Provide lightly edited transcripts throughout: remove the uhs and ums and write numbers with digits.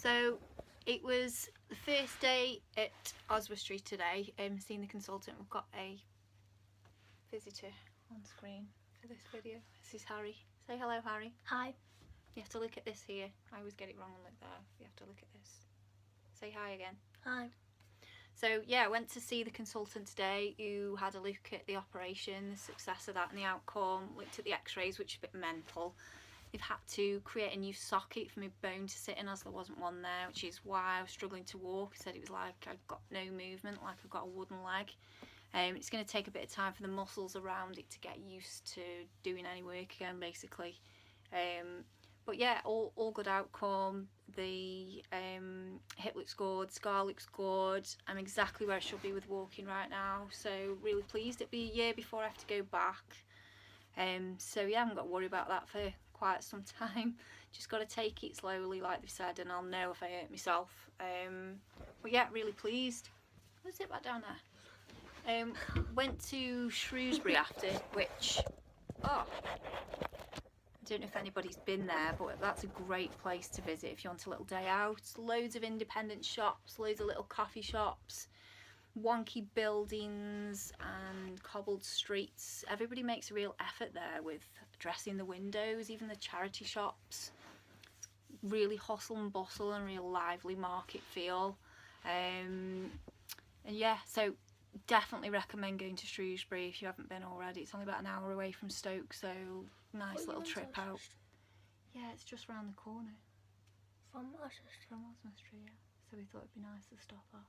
So it was the first day at Shrewsbury today, seeing the consultant. We've got a visitor on screen for this video. This is Harry. Say hello, Harry. Hi. You have to look at this here. I always get it wrong and look there. You have to look at this. Say hi again. Hi. So yeah, I went to see the consultant today who had a look at the operation, the success of that and the outcome, looked at the x-rays, which is a bit mental. They've had to create a new socket for my bone to sit in as there wasn't one there, which is why I was struggling to walk. He said it was like I've got no movement, like I've got a wooden leg. It's going to take a bit of time for the muscles around it to get used to doing any work again, basically. But yeah, all good outcome. The hip looks good, scar looks good. I'm exactly where I should be with walking right now, so really pleased. It'll be a year before I have to go back. So yeah, I haven't got to worry about that for quite some time. Just got to take it slowly, like they said, and I'll know if I hurt myself. But yeah, really pleased. Let's sit back down there. Went to Shrewsbury after, which, I don't know if anybody's been there, but that's a great place to visit if you want a little day out. Loads of independent shops, loads of little coffee shops, wonky buildings and cobbled streets. Everybody makes a real effort there with dressing the windows, even the charity shops. It's really hustle and bustle and real lively market feel. And yeah, so definitely recommend going to Shrewsbury if you haven't been already. It's only about an hour away from Stoke, so nice little trip out. Yeah, it's just round the corner. From Oswestry? From Oswestry, yeah. So we thought it'd be nice to stop off.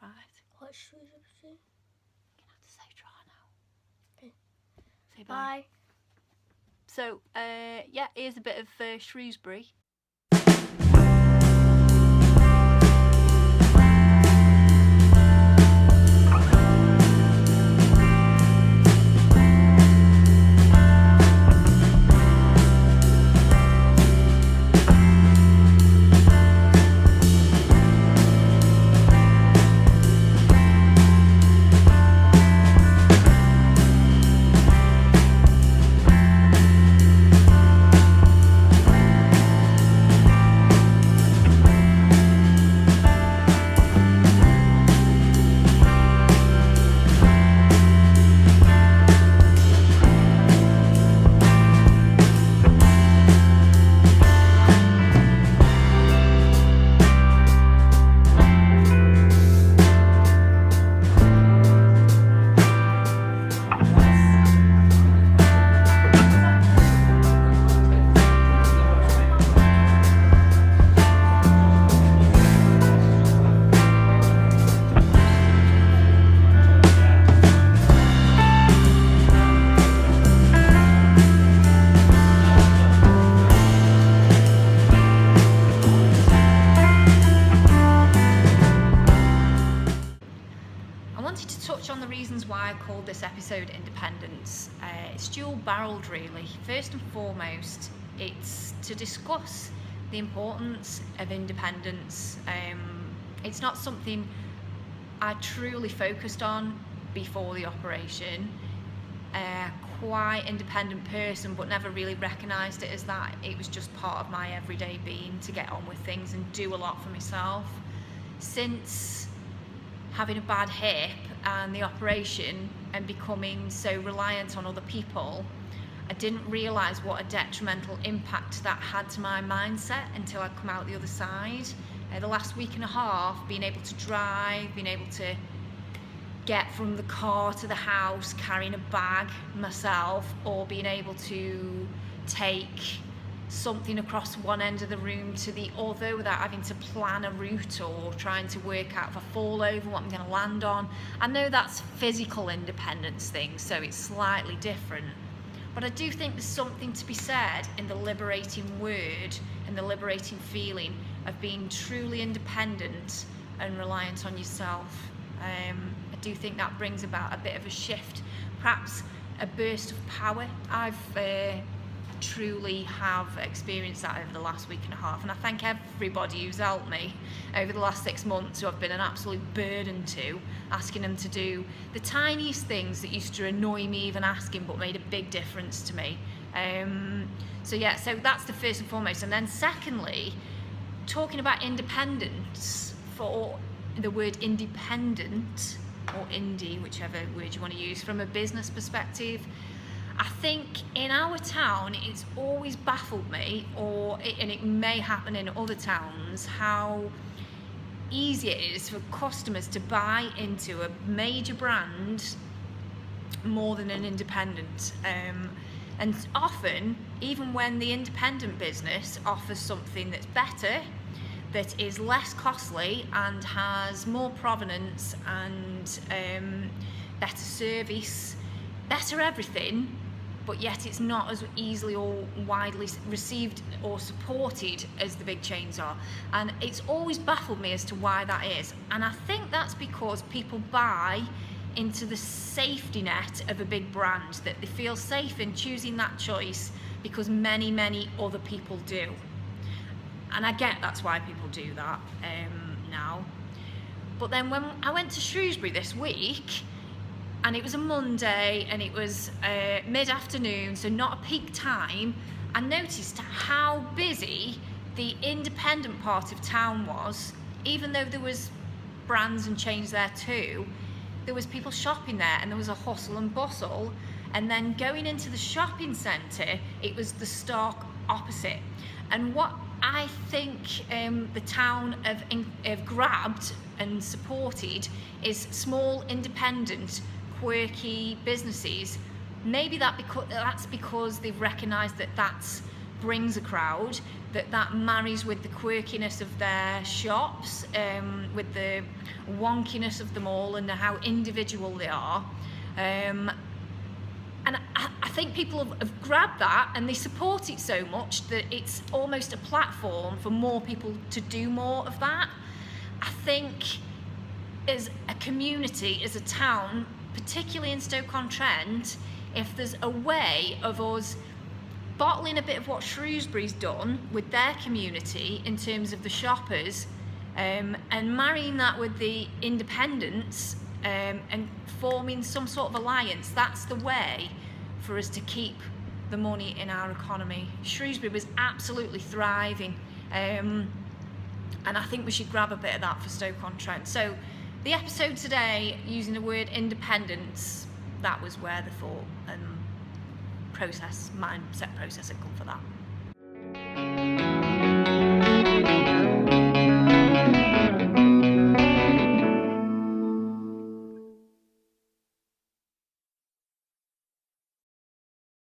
Right. What's Shrewsbury? You're gonna have to say try now. Okay. Say bye. Bye. So, yeah, here's a bit of Shrewsbury. On the reasons why I called this episode Independence. It's dual-barreled really. First and foremost, it's to discuss the importance of independence. It's not something I truly focused on before the operation. Quite independent person, but never really recognised it as that. It was just part of my everyday being to get on with things and do a lot for myself. Since having a bad hip and the operation and becoming so reliant on other people, I didn't realise what a detrimental impact that had to my mindset until I'd come out the other side. The last week and a half, being able to drive, being able to get from the car to the house carrying a bag myself, or being able to take something across one end of the room to the other without having to plan a route or trying to work out if I fall over what I'm going to land on. I know that's physical independence thing, so it's slightly different, but I do think there's something to be said in the liberating word and the liberating feeling of being truly independent and reliant on yourself. I do think that brings about a bit of a shift, perhaps a burst of power. I've truly have experienced that over the last week and a half, and I thank everybody who's helped me over the last 6 months, who I've been an absolute burden to, asking them to do the tiniest things that used to annoy me even asking, but made a big difference to me. So yeah, so that's the first and foremost. And then secondly, talking about independence, for the word independent or indie, whichever word you want to use, from a business perspective, I think in our town it's always baffled me, and it may happen in other towns, how easy it is for customers to buy into a major brand more than an independent. And often, even when the independent business offers something that's better, that is less costly and has more provenance and better service, better everything, but yet it's not as easily or widely received or supported as the big chains are. And it's always baffled me as to why that is. And I think that's because people buy into the safety net of a big brand, that they feel safe in choosing that choice because many other people do. And I get that's why people do that now. But then when I went to Shrewsbury this week, and it was a Monday and it was mid-afternoon, so not a peak time, I noticed how busy the independent part of town was. Even though there was brands and chains there too, there was people shopping there and there was a hustle and bustle. And then going into the shopping centre, it was the stark opposite. And what I think the town have grabbed and supported is small, independent, quirky businesses. Maybe that's because they've recognised that brings a crowd, that marries with the quirkiness of their shops, with the wonkiness of them all and how individual they are. And I think people have grabbed that and they support it so much that it's almost a platform for more people to do more of that. I think as a community, as a town, particularly in Stoke-on-Trent, if there's a way of us bottling a bit of what Shrewsbury's done with their community in terms of the shoppers, and marrying that with the independents, and forming some sort of alliance, that's the way for us to keep the money in our economy. Shrewsbury was absolutely thriving, and I think we should grab a bit of that for Stoke-on-Trent. So the episode today, using the word independence, that was where the thought and mindset process had come for that.